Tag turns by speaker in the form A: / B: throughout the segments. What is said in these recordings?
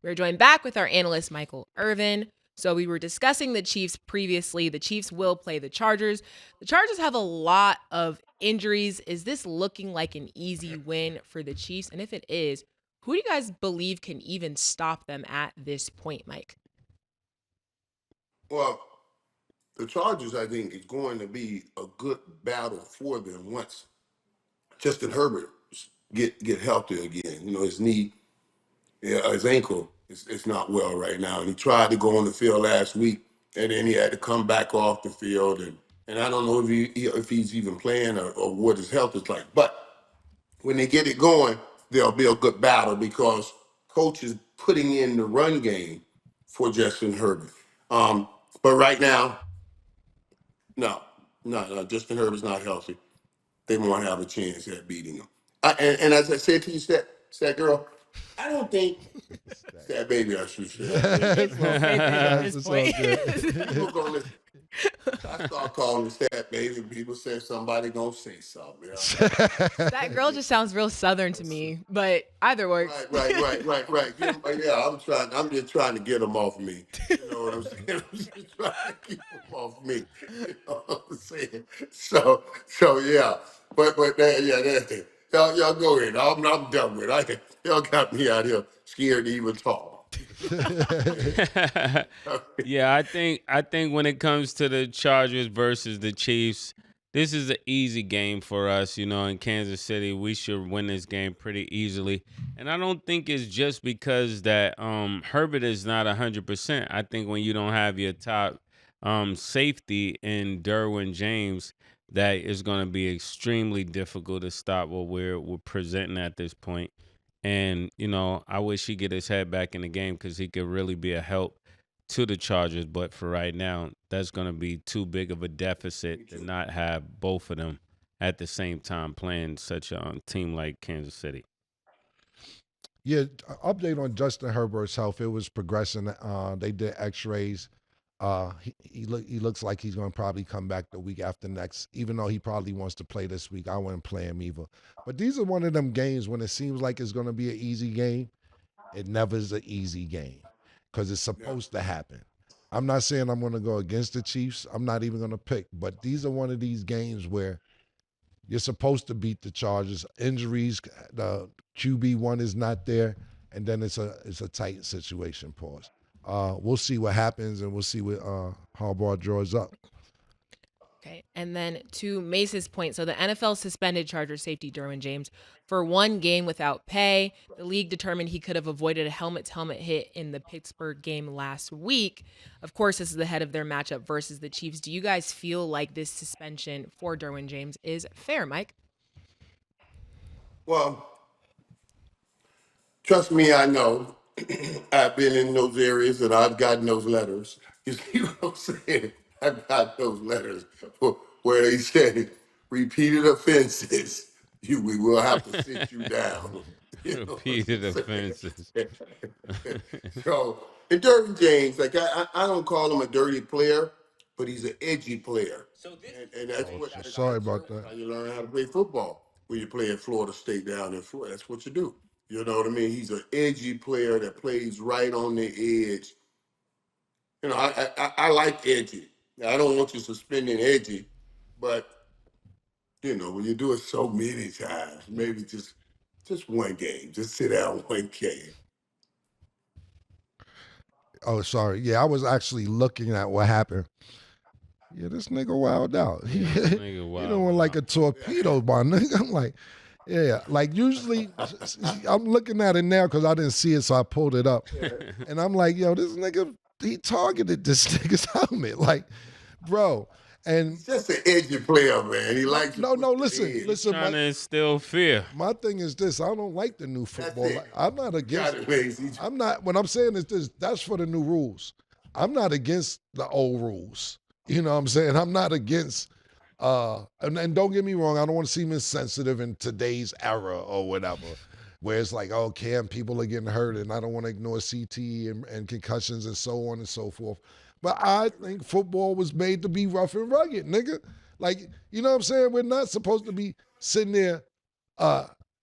A: We're joined back with our analyst, Michael Irvin. So we were discussing the Chiefs previously. The Chiefs will play the Chargers. The Chargers have a lot of injuries. Is this looking like an easy win for the Chiefs? And if it is, who do you guys believe can even stop them at this point, Mike?
B: Well, the Chargers, I think, is going to be a good battle for them once Justin Herbert get healthy again. You know, his knee, his ankle is not well right now, and he tried to go on the field last week, and then he had to come back off the field, and I don't know if he's even playing or what his health is like. But when they get it going, there'll be a good battle because coach is putting in the run game for Justin Herbert. But right now, no, Justin Herbert's not healthy. They won't have a chance at beating him. And as I said to you, Stat Girl, I don't think Stat Baby, I should say.
A: It's both at this point.
B: People gonna listen. I start calling Stat Baby. People say somebody gonna say something.
A: That girl just sounds real Southern to me, but either works.
B: Right. Yeah, I'm just trying to get them off me. You know what I'm saying? I'm just trying to keep them off me. You know what I'm saying? So yeah. But y'all go ahead. I'm done with it. Y'all got me out here scared to even talk.
C: Yeah, I think when it comes to the Chargers versus the Chiefs, this is an easy game for us. You know, in Kansas City, we should win this game pretty easily. And I don't think it's just because that Herbert is not 100%. I think when you don't have your top safety in Derwin James, that is going to be extremely difficult to stop what we're presenting at this point. And, you know, I wish he get his head back in the game because he could really be a help to the Chargers. But for right now, that's going to be too big of a deficit to not have both of them at the same time playing such a team like Kansas City.
D: Yeah, update on Justin Herbert's health. It was progressing. They did X-rays. He looks like he's going to probably come back the week after next, even though he probably wants to play this week. I wouldn't play him either. But these are one of them games when it seems like it's going to be an easy game. It never is an easy game because it's supposed to happen. I'm not saying I'm going to go against the Chiefs. I'm not even going to pick. But these are one of these games where you're supposed to beat the Chargers. Injuries, the QB1 is not there, and then it's a tight situation. Pause. We'll see what happens, and we'll see what Harbaugh draws up.
A: Okay, and then to Mace's point, so the NFL suspended Chargers safety Derwin James for 1 game without pay. The league determined he could have avoided a helmet-to-helmet hit in the Pittsburgh game last week. Of course, this is ahead of their matchup versus the Chiefs. Do you guys feel like this suspension for Derwin James is fair, Mike?
B: Well, trust me, I know. I've been in those areas and I've gotten those letters. You see what I'm saying? I've got those letters where they say repeated offenses, we will have to sit you down. You know
C: Repeated offenses.
B: So, and Derwin James, like I don't call him a dirty player, but he's an edgy player. And that's
D: sorry about that.
B: how you learn how to play football. When you play at Florida State down in Florida, that's what you do. You know what I mean? He's an edgy player that plays right on the edge. You know, I like edgy. Now, I don't want you suspending edgy, but you know, when you do it so many times, maybe just one game, just sit down one game.
D: Oh, sorry. Yeah, I was actually looking at what happened. Yeah, this nigga wild out. He doing like a torpedo, my nigga. I'm like, yeah, like usually I'm looking at it now because I didn't see it, so I pulled it up. And I'm like, yo, this nigga, he targeted this nigga's helmet. Like, bro. And
B: he's just an edgy player, man. He likes
D: listen.
C: Trying to instill fear.
D: My thing is this: I don't like the new football. I'm not against. I'm not. What I'm saying is this: that's for the new rules. I'm not against the old rules. You know what I'm saying? I'm not against. And don't get me wrong. I don't want to seem insensitive in today's era or whatever, where it's like, oh, Cam, people are getting hurt, and I don't want to ignore CT and concussions and so on and so forth. But I think football was made to be rough and rugged, nigga. Like, you know what I'm saying? We're not supposed to be sitting there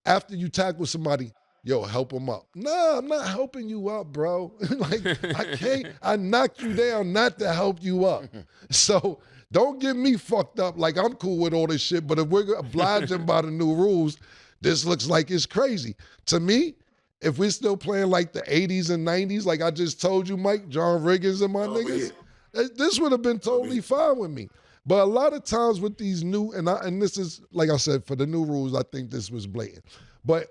D: after you tackle somebody, yo, help them up. Nah, I'm not helping you up, bro. Like, I can't, I knocked you down not to help you up. So don't get me fucked up like I'm cool with all this shit, but if we're obliging by the new rules, this looks like it's crazy. To me, if we're still playing like the 80s and 90s, like I just told you, Mike, John Riggins and my
B: Oh, but yeah.
D: niggas, this would have been totally fine with me. But a lot of times with these new, and this is, like I said, for the new rules, I think this was blatant. But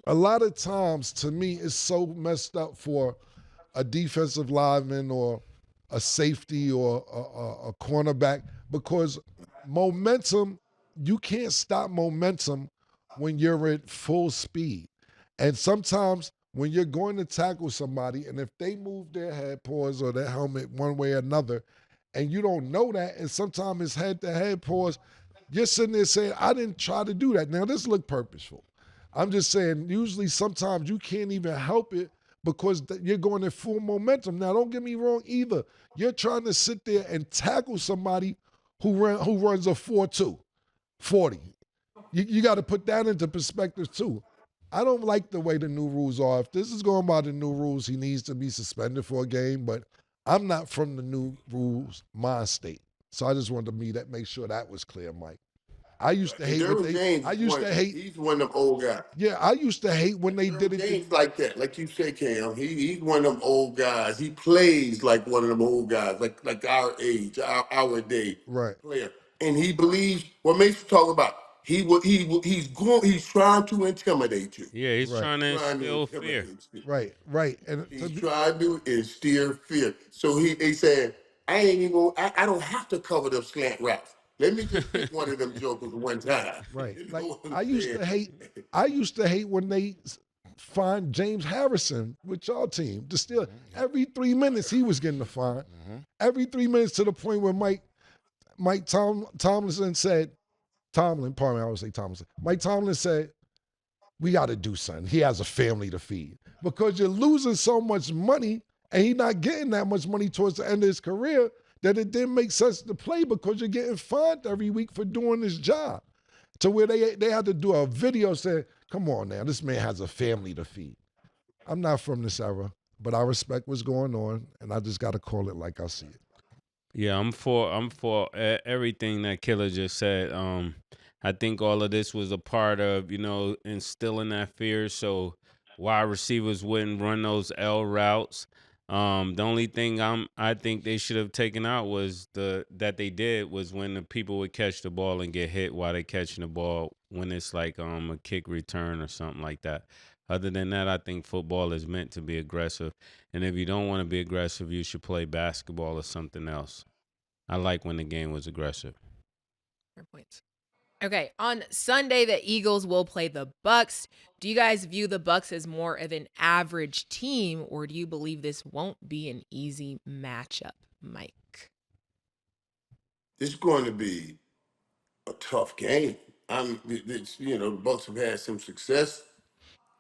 D: a lot of times, to me, it's so messed up for a defensive lineman or a safety or a cornerback because momentum, you can't stop momentum when you're at full speed. And sometimes when you're going to tackle somebody, and if they move their head pause or their helmet one way or another, and you don't know that, and sometimes it's head to head pause, you're sitting there saying, I didn't try to do that. Now, this looked purposeful. I'm just saying, usually sometimes you can't even help it because you're going in full momentum. Now, don't get me wrong either. You're trying to sit there and tackle somebody who runs a 4.2, 40. You got to put that into perspective too. I don't like the way the new rules are. If this is going by the new rules, he needs to be suspended for a game, but I'm not from the new rules mind state. So I just wanted to make sure that was clear, Mike. I used to
B: And
D: hate what
B: Derwin
D: they.
B: James,
D: I used to hate.
B: he's one of them old guys.
D: Yeah, I used to hate when they did
B: Derwin
D: it.
B: James like that, like you say, Cam. He's one of them old guys. He plays like one of them old guys, like our age, our day
D: Right,
B: player. And he believes what makes you talk about. He's trying to intimidate you.
C: Yeah, he's
D: right,
C: trying to
B: Trying to
C: instill fear.
B: intimidate you.
D: right. And
B: He's trying to instill fear. So he said, I ain't even I don't have to cover them slant routes. Let me just pick one of them jokers one time.
D: right,
B: You know
D: like
B: what I'm
D: I used
B: saying?
D: to hate. I used to hate when they find James Harrison with y'all team. To still every 3 minutes he was getting a fine. Every 3 minutes to the point where Tomlinson said, pardon me, I always say Tomlinson. Mike Tomlin said, we got to do something. He has a family to feed because you're losing so much money and he's not getting that much money towards the end of his career that it didn't make sense to play because you're getting fined every week for doing this job. To where they had to do a video saying, come on now, this man has a family to feed. I'm not from this era, but I respect what's going on and I just got to call it like I see it.
C: Yeah, I'm for everything that Killer just said. I think all of this was a part of instilling that fear, so wide receivers wouldn't run those L routes. The only thing I think they should have taken out was that they did was when the people would catch the ball and get hit while they catching the ball when it's like a kick return or something like that. Other than that, I think football is meant to be aggressive. And if you don't want to be aggressive, you should play basketball or something else. I like when the game was aggressive.
A: Fair points. Okay, on Sunday the Eagles will play the Bucks. Do you guys view the Bucks as more of an average team, or do you believe this won't be an easy matchup, Mike?
B: It's going to be a tough game. The Bucks have had some success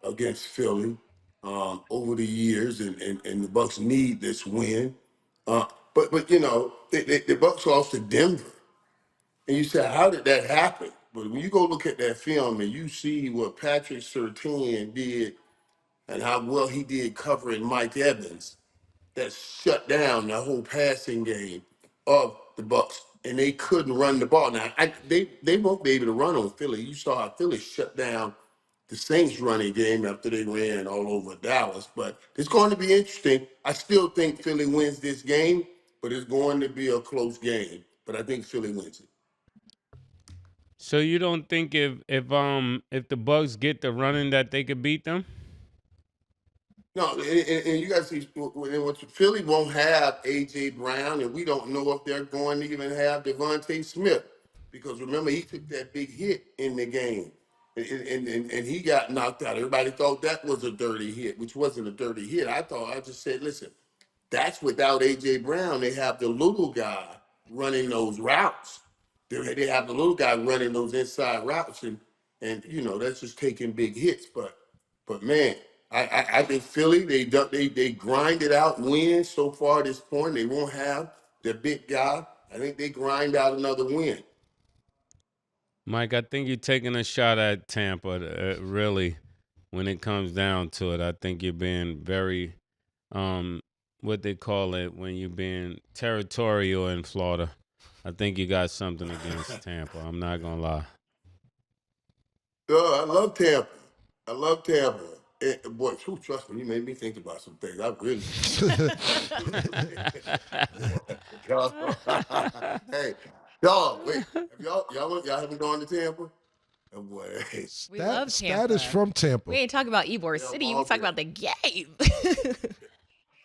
B: against Philly over the years, and the Bucks need this win. But the Bucks lost to Denver, and you said, how did that happen? But when you go look at that film and you see what Patrick Surtain did and how well he did covering Mike Evans, that shut down the whole passing game of the Bucks, and they couldn't run the ball. Now they won't be able to run on Philly. You saw how Philly shut down the Saints running game after they ran all over Dallas. But it's going to be interesting. I still think Philly wins this game, but it's going to be a close game. But I think Philly wins it.
C: So you don't think if the Bucks get the running that they could beat them?
B: No, and you guys see, Philly won't have A.J. Brown, and we don't know if they're going to even have Devontae Smith. Because remember, he took that big hit in the game, and he got knocked out. Everybody thought that was a dirty hit, which wasn't a dirty hit. I just said, listen, that's without A.J. Brown. They have the little guy running those routes. They have the little guy running those inside routes, and that's just taking big hits. But man, I think Philly they grind it out, win so far at this point. They won't have the big guy. I think they grind out another win.
C: Mike, I think you're taking a shot at Tampa. Really, when it comes down to it, I think you're being very, um, what they call it when you're being territorial in Florida. I think you got something against Tampa. I'm not gonna lie.
B: I love Tampa. I love Tampa. Boy, trust me, you made me think about some things. I really y'all, hey, y'all, wait. Have y'all haven't gone to Tampa? Oh boy, hey,
A: We love
D: Status
A: Tampa.
D: from
A: We
D: Tampa.
A: ain't talking about Ybor
B: yeah,
A: City. We talking
B: Marbury.
A: about the game.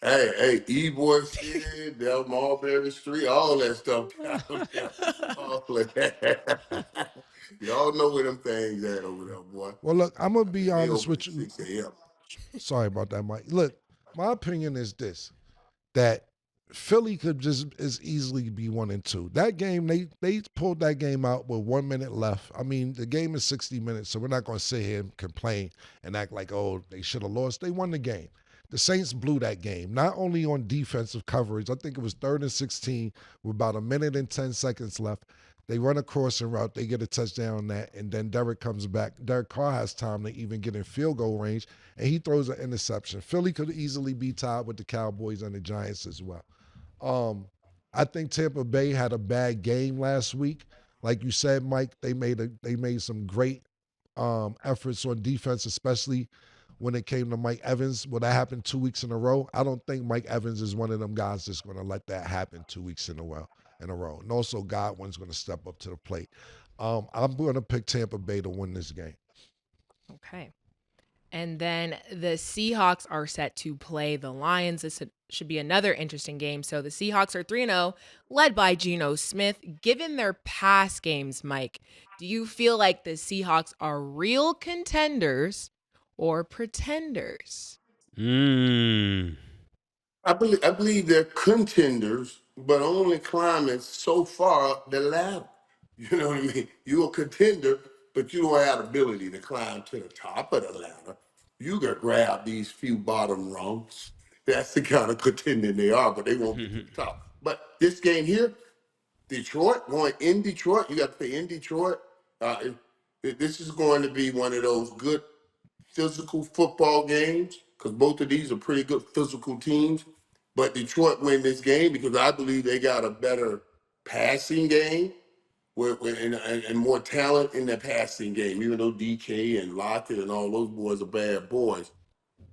B: Hey, Ybor City, Del Marbury Street, all that stuff down there. All of that. Y'all know where them things at over there, boy.
D: Well, look, I'm gonna
B: I
D: be
B: think they
D: honest
B: open at
D: with you.
B: 6 a.m.
D: Sorry about that, Mike. Look, my opinion is this: that Philly could just as easily be 1-2. That game, they pulled that game out with 1 minute left. I mean, the game is 60 minutes, so we're not going to sit here and complain and act like, oh, they should have lost. They won the game. The Saints blew that game, not only on defensive coverage. I think it was 3rd and 16 with about 1 minute and 10 seconds left. They run a crossing route, they get a touchdown on that, and then Derek comes back. Derek Carr has time to even get in field goal range, and he throws an interception. Philly could easily be tied with the Cowboys and the Giants as well. I think Tampa Bay had a bad game last week. Like you said, Mike, they made some great efforts on defense, especially when it came to Mike Evans. Well, that happened 2 weeks in a row. I don't think Mike Evans is one of them guys that's going to let that happen 2 weeks in a row. And also, Godwin's going to step up to the plate. I'm going to pick Tampa Bay to win this game.
A: Okay. And then the Seahawks are set to play the Lions. This should be another interesting game. So the Seahawks are 3-0, led by Geno Smith. Given their past games, Mike, do you feel like the Seahawks are real contenders or pretenders?
C: Mm.
B: I believe they're contenders, but only climbing so far up the ladder. You know what I mean? You're a contender, but you don't have the ability to climb to the top of the ladder. You can grab these few bottom rungs. That's the kind of contending they are, but they won't get to the top. But this game here, Detroit, going in Detroit, you got to play in Detroit. This is going to be one of those good physical football games because both of these are pretty good physical teams. But Detroit win this game because I believe they got a better passing game and more talent in the passing game, even though DK and Lockett and all those boys are bad boys.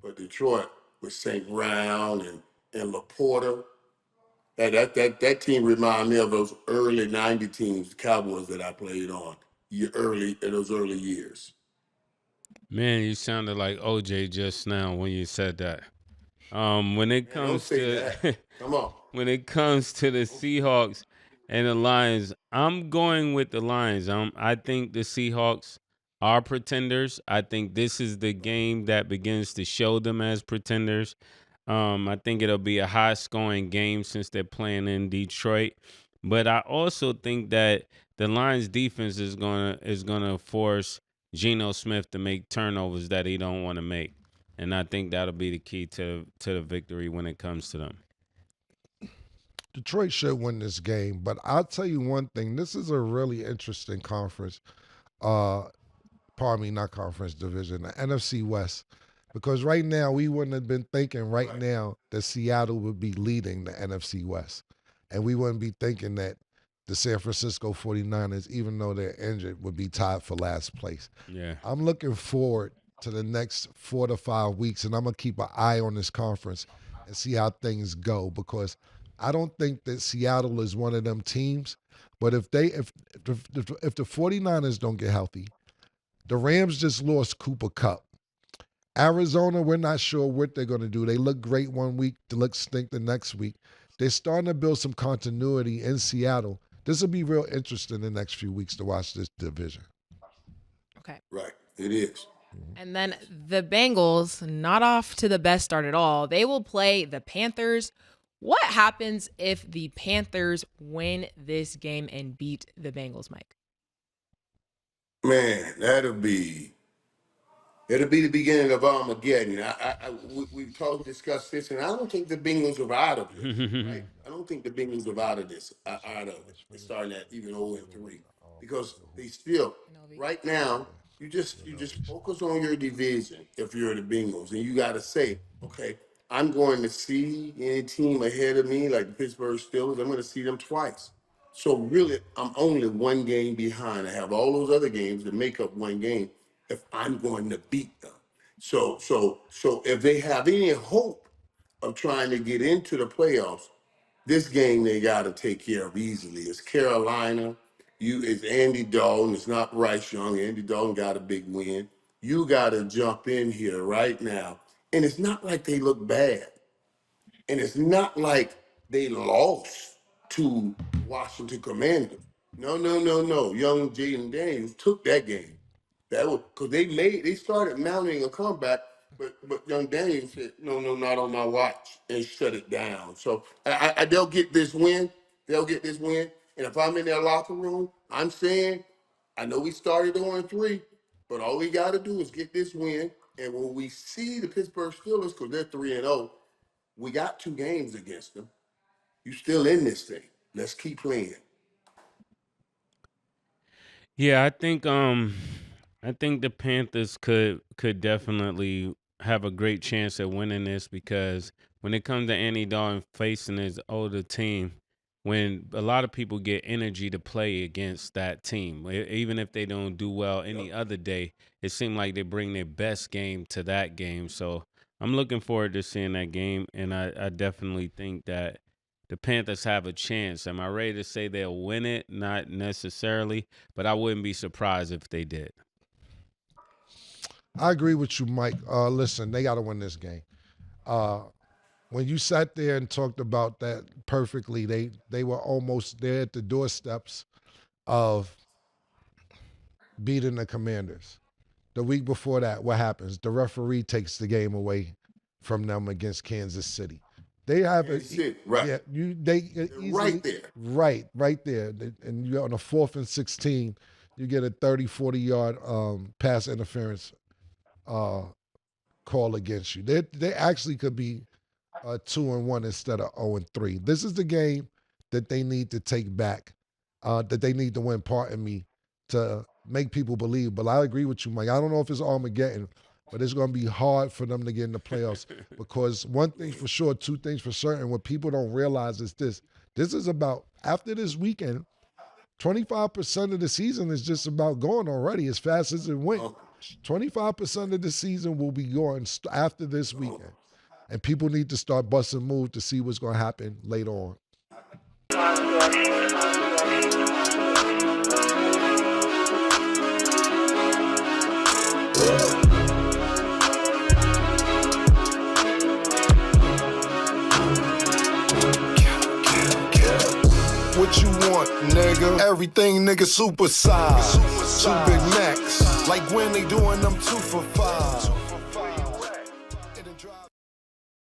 B: But Detroit with St. Brown and Laporta, that team remind me of those early '90 teams, the Cowboys that I played on early in those early years.
C: Man, you sounded like OJ just now when you said that. When it
B: Man, don't
C: comes
B: say
C: to
B: that. Come on.
C: when it comes to the
B: Don't say
C: Seahawks and the Lions, I'm going with the Lions. I think the Seahawks are pretenders. I think this is the game that begins to show them as pretenders. I think it'll be a high scoring game since they're playing in Detroit. But I also think that the Lions defense is gonna force Geno Smith to make turnovers that he don't want to make. And I think that'll be the key to the victory when it comes to them.
D: Detroit should win this game, but I'll tell you one thing. This is a really interesting conference. Uh, pardon me, not conference division, the NFC West. Because right now, we wouldn't have been thinking right
B: right.
D: now that Seattle would be leading the NFC West. And we wouldn't be thinking that the San Francisco 49ers, even though they're injured, would be tied for last place.
C: Yeah.
D: I'm looking forward to the next 4 to 5 weeks, and I'm going to keep an eye on this conference and see how things go because I don't think that Seattle is one of them teams. But if the 49ers don't get healthy, the Rams just lost Cooper Cup. Arizona, we're not sure what they're going to do. They look great one week, they look stink the next week. They're starting to build some continuity in Seattle. This will be real interesting the next few weeks to watch this division.
A: Okay.
B: Right. It is.
A: And then the Bengals, not off to the best start at all. They will play the Panthers. What happens if the Panthers win this game and beat the Bengals, Mike?
B: Man, it'll be the beginning of Armageddon. We've discussed this, and I don't think the Bengals are out of this. Right? I don't think the Bengals are out of this. Out of it. They're starting at even 0-3. because they still
A: NLV.
B: right now you just focus on your division if you're the Bengals, and you got to say, okay, I'm going to see any team ahead of me like the Pittsburgh Steelers. I'm going to see them twice. So really, I'm only one game behind. I have all those other games that make up one game if I'm going to beat them. So if they have any hope of trying to get into the playoffs, this game they got to take care of easily. It's Carolina. It's Andy Dalton. It's not Bryce Young. Andy Dalton got a big win. You got to jump in here right now. And it's not like they look bad. And it's not like they lost to Washington Commanders. No, no, no, no. Young Jaden Daniels took that game. That was because they started mounting a comeback, but young Daniel said, no, no, not on my watch, and shut it down. So they'll get this win. They'll get this win. And if I'm in their locker room, I'm saying, I know we started 0-3, but all we got to do is get this win. And when we see the Pittsburgh Steelers, because they're 3-0, we got 2 games against them. You still in this thing. Let's keep playing.
C: Yeah, I think the Panthers could definitely have a great chance at winning this because when it comes to Andy Dalton facing his older team, when a lot of people get energy to play against that team, even if they don't do well any other day, it seems like they bring their best game to that game. So I'm looking forward to seeing that game, and I definitely think that the Panthers have a chance. Am I ready to say they'll win it? Not necessarily, but I wouldn't be surprised if they did.
D: I agree with you, Mike. Listen, they got to win this game. When you sat there and talked about that perfectly, they were almost there at the doorsteps of beating the Commanders. The week before that, what happens? The referee takes the game away from them against Kansas City. They have
B: That's it. Right.
D: yeah,
B: They're
D: easily,
B: right there.
D: right there. And you're on a 4th and 16, you get a 30, 40-yard pass interference call against you. They actually could be 2-1 instead of 0-3. This is the game that they need to take back, that they need to win, pardon me, to make people believe. But I agree with you, Mike. I don't know if it's Armageddon, but it's going to be hard for them to get in the playoffs because one thing for sure, 2 things for certain, what people don't realize is this. This is about, after this weekend, 25% of the season is just about going already as fast as it went. 25% of the season will be going after this weekend. And people need to start busting moves to see what's going to happen later on.
E: What you want, nigga? Everything, nigga, super size. 2 Big Macs. Like when they doing them 2 for $5.